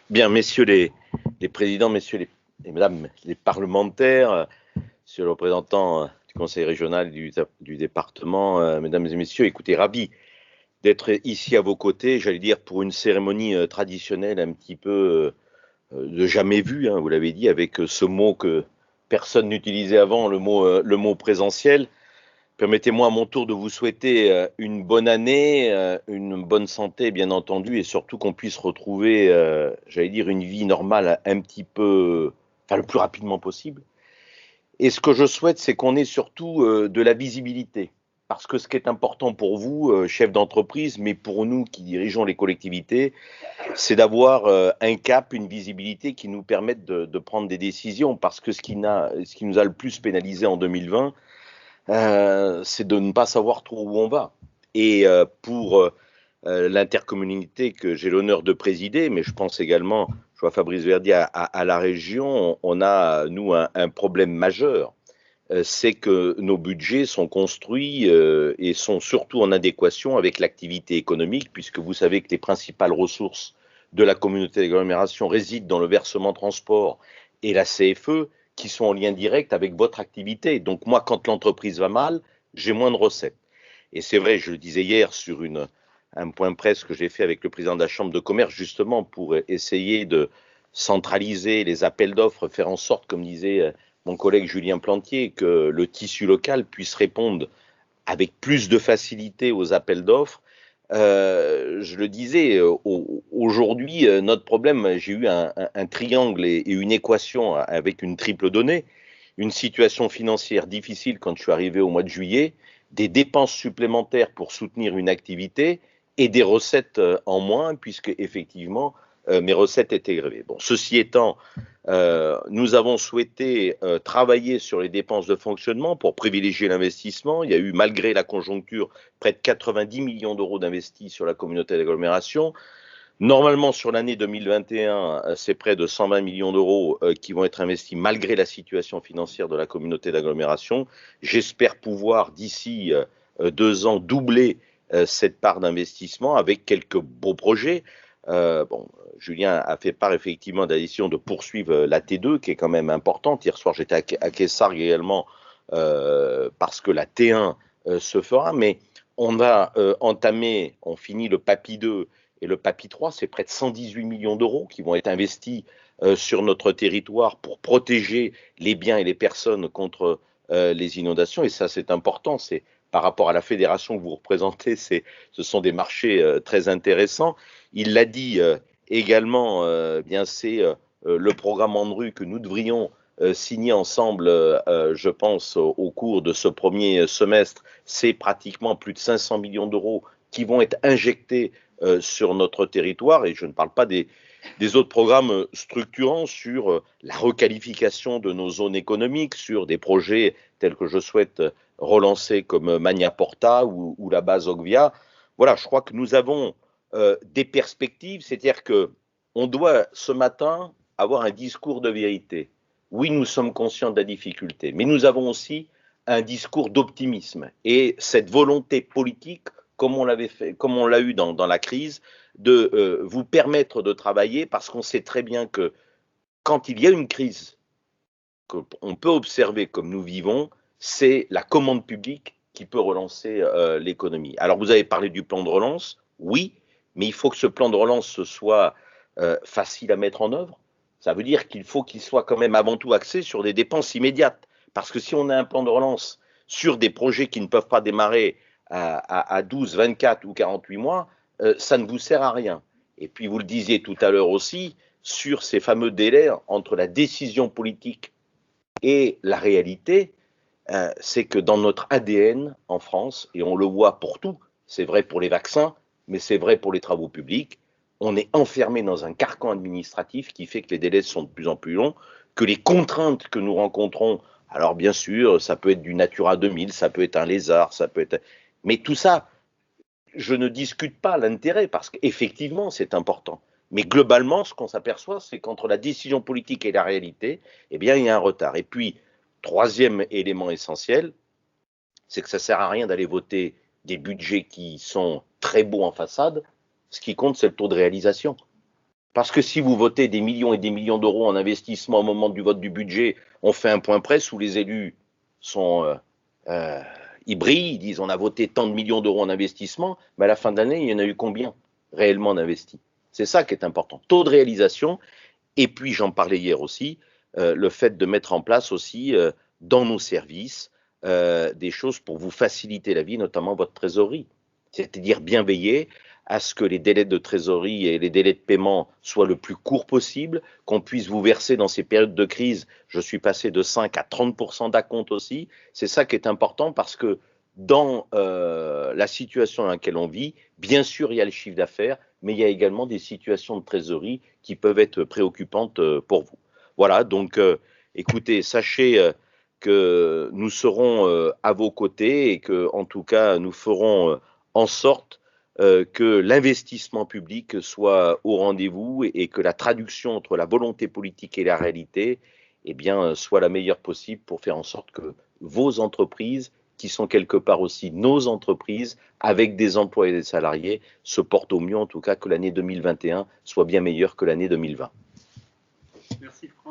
Bien, messieurs les présidents, messieurs et mesdames les parlementaires, monsieur le représentant du conseil régional du département, mesdames et messieurs, écoutez, ravi d'être ici à vos côtés, j'allais dire pour une cérémonie traditionnelle un petit peu de jamais vue, hein, vous l'avez dit, avec ce mot que personne n'utilisait avant, le mot présentiel. Permettez-moi à mon tour de vous souhaiter une bonne année, une bonne santé bien entendu, et surtout qu'on puisse retrouver, j'allais dire, une vie normale un petit peu, enfin le plus rapidement possible. Et ce que je souhaite, c'est qu'on ait surtout de la visibilité. Parce que ce qui est important pour vous, chef d'entreprise, mais pour nous qui dirigeons les collectivités, c'est d'avoir un cap, une visibilité qui nous permette de prendre des décisions. Parce que ce qui nous a le plus pénalisé en 2020, c'est de ne pas savoir trop où on va. Et pour l'intercommunalité que j'ai l'honneur de présider, mais je pense également, je vois Fabrice Verdier, à la région, on a, nous, un problème majeur. C'est que nos budgets sont construits et sont surtout en adéquation avec l'activité économique, puisque vous savez que les principales ressources de la communauté d'agglomération résident dans le versement transport et la CFE, qui sont en lien direct avec votre activité. Donc moi, quand l'entreprise va mal, j'ai moins de recettes. Et c'est vrai, je le disais hier sur un point presse que j'ai fait avec le président de la Chambre de commerce, justement pour essayer de centraliser les appels d'offres, faire en sorte, comme disait mon collègue Julien Plantier, que le tissu local puisse répondre avec plus de facilité aux appels d'offres. Je le disais, aujourd'hui, notre problème, j'ai eu un triangle et une équation avec une triple donnée, une situation financière difficile quand je suis arrivé au mois de juillet, des dépenses supplémentaires pour soutenir une activité et des recettes en moins, puisque effectivement, mes recettes étaient grevées. Bon, ceci étant, nous avons souhaité travailler sur les dépenses de fonctionnement pour privilégier l'investissement. Il y a eu, malgré la conjoncture, près de 90 millions d'euros d'investis sur la communauté d'agglomération. Normalement, sur l'année 2021, c'est près de 120 millions d'euros qui vont être investis malgré la situation financière de la communauté d'agglomération. J'espère pouvoir, d'ici 2 ans, doubler cette part d'investissement avec quelques beaux projets. Bon, Julien a fait part effectivement de la décision de poursuivre la T2, qui est quand même importante. Hier soir, j'étais à Kessargues également parce que la T1 se fera, mais on a entamé, on finit le PAPI 2 et le PAPI 3, c'est près de 118 millions d'euros qui vont être investis sur notre territoire pour protéger les biens et les personnes contre les inondations. Et ça, c'est important. C'est par rapport à la fédération que vous représentez, ce sont des marchés très intéressants. Il l'a dit également, bien c'est le programme ANRU que nous devrions signer ensemble, je pense, au cours de ce premier semestre. C'est pratiquement plus de 500 millions d'euros qui vont être injectés sur notre territoire, et je ne parle pas des autres programmes structurants sur la requalification de nos zones économiques, sur des projets tels que je souhaite relancer comme Magna Porta ou la base Ogvia. Voilà, je crois que nous avons des perspectives, c'est-à-dire que on doit ce matin avoir un discours de vérité. Oui, nous sommes conscients de la difficulté, mais nous avons aussi un discours d'optimisme et cette volonté politique, comme on l'avait fait, comme on l'a eu dans la crise, de vous permettre de travailler, parce qu'on sait très bien que quand il y a une crise qu'on peut observer comme nous vivons, c'est la commande publique qui peut relancer l'économie. Alors vous avez parlé du plan de relance, oui, mais il faut que ce plan de relance soit facile à mettre en œuvre. Ça veut dire qu'il faut qu'il soit quand même avant tout axé sur des dépenses immédiates. Parce que si on a un plan de relance sur des projets qui ne peuvent pas démarrer à 12, 24 ou 48 mois, ça ne vous sert à rien. Et puis vous le disiez tout à l'heure aussi, sur ces fameux délais entre la décision politique et la réalité, c'est que dans notre ADN en France, et on le voit pour tout, c'est vrai pour les vaccins, mais c'est vrai pour les travaux publics, on est enfermé dans un carcan administratif qui fait que les délais sont de plus en plus longs, que les contraintes que nous rencontrons, alors bien sûr, ça peut être du Natura 2000, ça peut être un lézard, ça peut être... Mais tout ça, je ne discute pas l'intérêt, parce qu'effectivement, c'est important. Mais globalement, ce qu'on s'aperçoit, c'est qu'entre la décision politique et la réalité, eh bien, il y a un retard. Et puis, troisième élément essentiel, c'est que ça ne sert à rien d'aller voter des budgets qui sont très beaux en façade. Ce qui compte, c'est le taux de réalisation. Parce que si vous votez des millions et des millions d'euros en investissement au moment du vote du budget, on fait un point presse où les élus sont ils brillent, ils disent on a voté tant de millions d'euros en investissement, mais à la fin de l'année, il y en a eu combien réellement d'investis? C'est ça qui est important. Taux de réalisation, et puis j'en parlais hier aussi, le fait de mettre en place aussi dans nos services des choses pour vous faciliter la vie, notamment votre trésorerie. C'est-à-dire bien veiller à ce que les délais de trésorerie et les délais de paiement soient le plus courts possible, qu'on puisse vous verser dans ces périodes de crise. Je suis passé de 5 à 30% d'acompte aussi. C'est ça qui est important parce que dans la situation dans laquelle on vit, bien sûr, il y a le chiffre d'affaires, mais il y a également des situations de trésorerie qui peuvent être préoccupantes pour vous. Voilà, donc écoutez, sachez que nous serons à vos côtés et que, en tout cas, nous ferons en sorte que l'investissement public soit au rendez-vous et que la traduction entre la volonté politique et la réalité eh bien, soit la meilleure possible pour faire en sorte que vos entreprises, qui sont quelque part aussi nos entreprises, avec des emplois et des salariés, se portent au mieux, en tout cas que l'année 2021 soit bien meilleure que l'année 2020. Merci Franck.